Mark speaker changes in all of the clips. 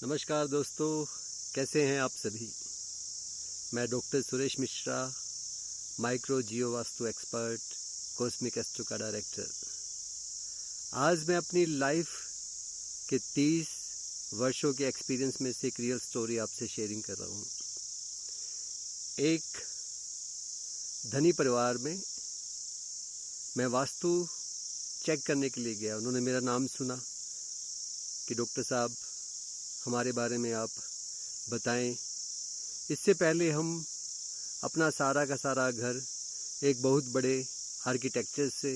Speaker 1: नमस्कार दोस्तों, कैसे हैं आप सभी। मैं डॉक्टर सुरेश मिश्रा, माइक्रो जियो वास्तु एक्सपर्ट, कॉस्मिक एस्ट्रो का डायरेक्टर। आज मैं अपनी लाइफ के 30 वर्षों के एक्सपीरियंस में से एक रियल स्टोरी आपसे शेयरिंग कर रहा हूँ। एक धनी परिवार में मैं वास्तु चेक करने के लिए गया। उन्होंने मेरा नाम सुना कि डॉक्टर साहब हमारे बारे में आप बताएं। इससे पहले हम अपना सारा का सारा घर एक बहुत बड़े आर्किटेक्चर से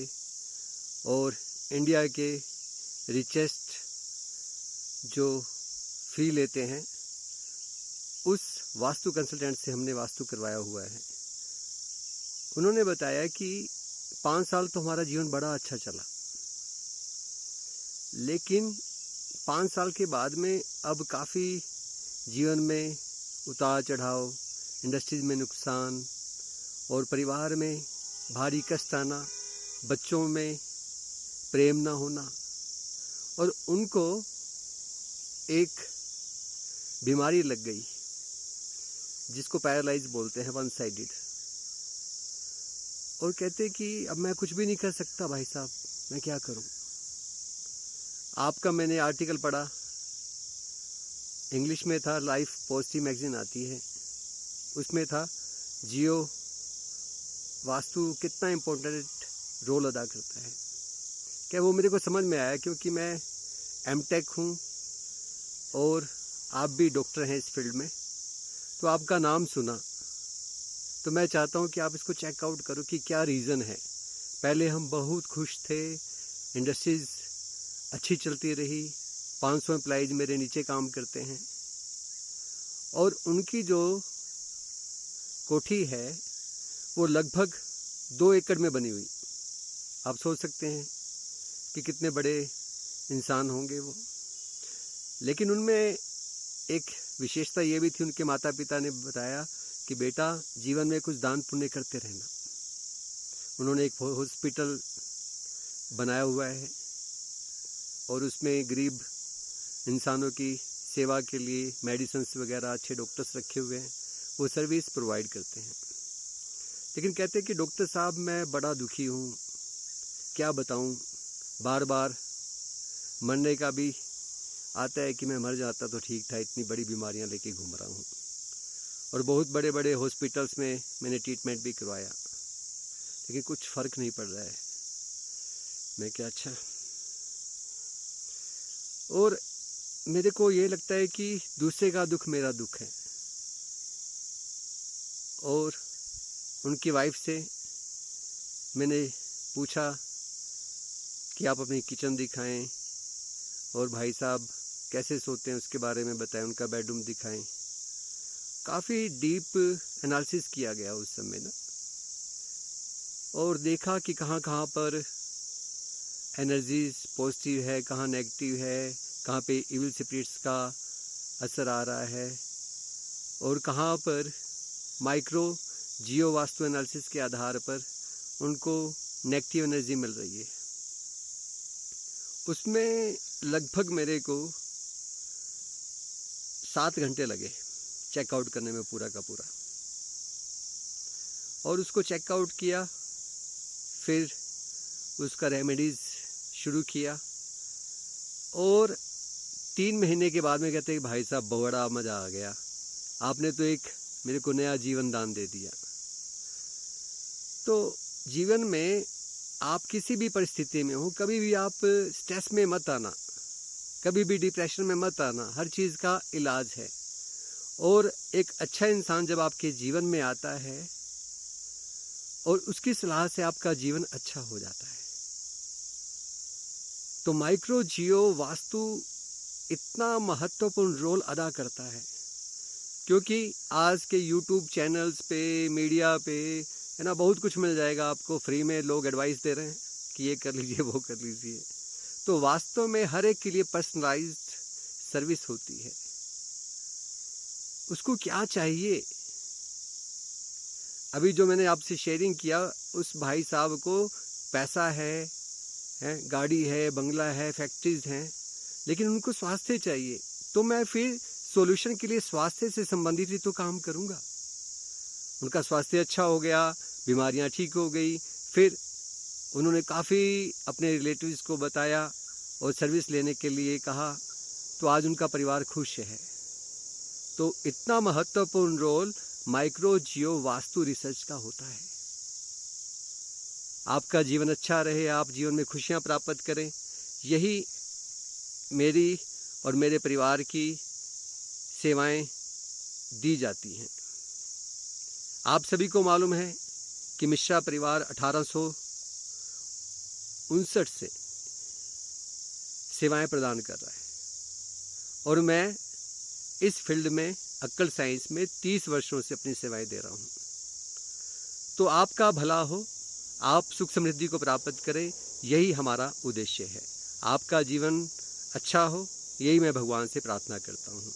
Speaker 1: और इंडिया के रिचेस्ट जो फी लेते हैं उस वास्तु कंसल्टेंट से हमने वास्तु करवाया हुआ है। उन्होंने बताया कि 5 साल तो हमारा जीवन बड़ा अच्छा चला, लेकिन 5 साल के बाद में अब काफ़ी जीवन में उतार चढ़ाव, इंडस्ट्रीज में नुकसान और परिवार में भारी कष्ट आना, बच्चों में प्रेम ना होना और उनको एक बीमारी लग गई जिसको पैरालाइज बोलते हैं, वन साइडेड। और कहते कि अब मैं कुछ भी नहीं कर सकता भाई साहब, मैं क्या करूं। आपका मैंने आर्टिकल पढ़ा, इंग्लिश में था, लाइफ पॉजिटिव मैगजीन आती है, उसमें था जियो वास्तु कितना इम्पोर्टेंट रोल अदा करता है। क्या वो मेरे को समझ में आया, क्योंकि मैं एमटेक हूँ और आप भी डॉक्टर हैं इस फील्ड में, तो आपका नाम सुना तो मैं चाहता हूँ कि आप इसको चेकआउट करो कि क्या रीज़न है। पहले हम बहुत खुश थे, इंडस्ट्रीज़ अच्छी चलती रही, 500 एम्प्लॉइज मेरे नीचे काम करते हैं और उनकी जो कोठी है वो लगभग 2 एकड़ में बनी हुई। आप सोच सकते हैं कि कितने बड़े इंसान होंगे वो। लेकिन उनमें एक विशेषता ये भी थी, उनके माता पिता ने बताया कि बेटा जीवन में कुछ दान पुण्य करते रहना। उन्होंने एक हॉस्पिटल बनाया हुआ है और उसमें गरीब इंसानों की सेवा के लिए मेडिसिन्स वगैरह, अच्छे डॉक्टर्स रखे हुए हैं, वो सर्विस प्रोवाइड करते हैं। लेकिन कहते हैं कि डॉक्टर साहब मैं बड़ा दुखी हूँ, क्या बताऊँ, बार बार मरने का भी आता है कि मैं मर जाता तो ठीक था, इतनी बड़ी बीमारियाँ लेके घूम रहा हूँ। और बहुत बड़े बड़े हॉस्पिटल्स में मैंने ट्रीटमेंट भी करवाया, लेकिन कुछ फ़र्क नहीं पड़ रहा है। मैं क्या, अच्छा। और मेरे को ये लगता है कि दूसरे का दुख मेरा दुख है। और उनकी वाइफ से मैंने पूछा कि आप अपनी किचन दिखाएं और भाई साहब कैसे सोते हैं उसके बारे में बताएं, उनका बेडरूम दिखाएं। काफ़ी डीप एनालिसिस किया गया उस समय ना, और देखा कि कहाँ कहाँ पर एनर्जीज पॉजिटिव है, कहाँ नेगेटिव है, कहाँ पे इविल स्पिरिट्स का असर आ रहा है और कहाँ पर माइक्रो जियो वास्तु एनालिसिस के आधार पर उनको नेगेटिव एनर्जी मिल रही है। उसमें लगभग मेरे को 7 घंटे लगे चेकआउट करने में पूरा का पूरा। और उसको चेकआउट किया, फिर उसका रेमेडीज़ शुरू किया और 3 महीने के बाद में कहते हैं भाई साहब बड़ा मज़ा आ गया, आपने तो एक मेरे को नया जीवन दान दे दिया। तो जीवन में आप किसी भी परिस्थिति में हो, कभी भी आप स्ट्रेस में मत आना, कभी भी डिप्रेशन में मत आना, हर चीज़ का इलाज है। और एक अच्छा इंसान जब आपके जीवन में आता है और उसकी सलाह से आपका जीवन अच्छा हो जाता है। तो माइक्रो जियो वास्तु इतना महत्वपूर्ण रोल अदा करता है, क्योंकि आज के यूट्यूब चैनल्स पे, मीडिया पे है ना, बहुत कुछ मिल जाएगा आपको फ्री में। लोग एडवाइस दे रहे हैं कि ये कर लीजिए, वो कर लीजिए। तो वास्तव में हर एक के लिए पर्सनलाइज्ड सर्विस होती है। उसको क्या चाहिए, अभी जो मैंने आपसे शेयरिंग किया, उस भाई साहब को पैसा है, गाड़ी है, बंगला है, फैक्ट्रीज हैं, लेकिन उनको स्वास्थ्य चाहिए। तो मैं फिर सॉल्यूशन के लिए स्वास्थ्य से संबंधित ही तो काम करूँगा। उनका स्वास्थ्य अच्छा हो गया, बीमारियां ठीक हो गई, फिर उन्होंने काफ़ी अपने रिलेटिव्स को बताया और सर्विस लेने के लिए कहा, तो आज उनका परिवार खुश है। तो इतना महत्वपूर्ण रोल माइक्रो जियो वास्तु रिसर्च का होता है। आपका जीवन अच्छा रहे, आप जीवन में खुशियां प्राप्त करें, यही मेरी और मेरे परिवार की सेवाएं दी जाती हैं। आप सभी को मालूम है कि मिश्रा परिवार 1859 से सेवाएं प्रदान कर रहा है और मैं इस फील्ड में अक्कल साइंस में 30 वर्षों से अपनी सेवाएं दे रहा हूं। तो आपका भला हो, आप सुख समृद्धि को प्राप्त करें, यही हमारा उद्देश्य है। आपका जीवन अच्छा हो, यही मैं भगवान से प्रार्थना करता हूं।